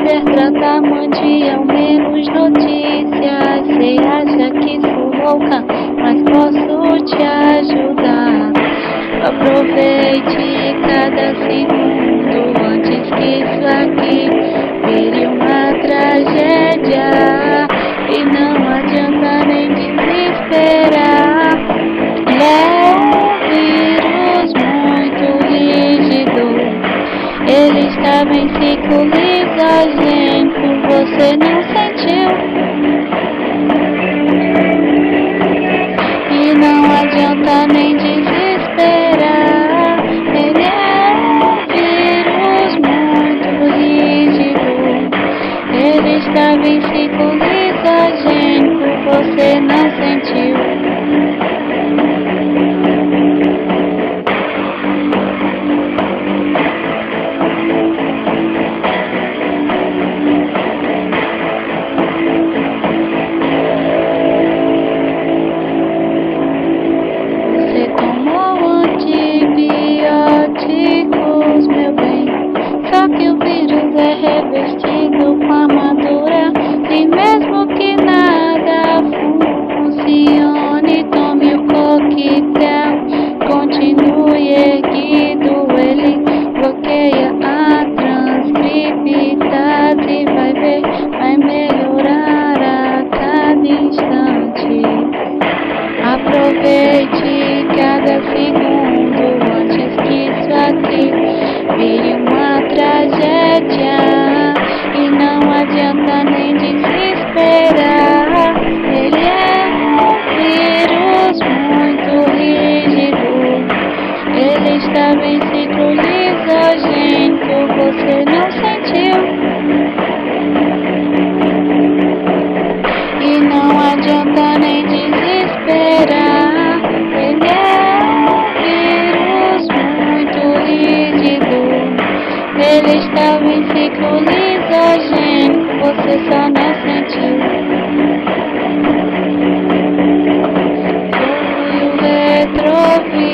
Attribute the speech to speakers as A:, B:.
A: resolver tratar, mande ao menos notícias. Cê acha que sou louca, mas posso te ajudar. Aproveite cada segundo antes que isso aqui vire uma tragédia. E não adianta nem desesperar. É um vírus muito rígido. Ele estava em ciclo lisogênico. Você não sentiu? E não adianta nem desesperar. Ele é um vírus muito rígido. Ele estava em ciclo lisogênico. Você não sentiu? Só que o vírus é revestido com armadura. E mesmo que nada funcione, tome o coquetel, continue erguido. Ele bloqueia a transcriptase e vai ver, vai melhorar a cada instante. Aproveite cada segundo antes que isso aqui vire uma tragédia. E não adianta nem desesperar. Ele é um vírus muito rígido. Ele estava em ciclo lisogênico. Você não sentiu? E não adianta nem desesperar. Ele é um vírus muito rígido. Ele estava em ciclo lisogênico. Você só não sentiu. Foi o retrovírus.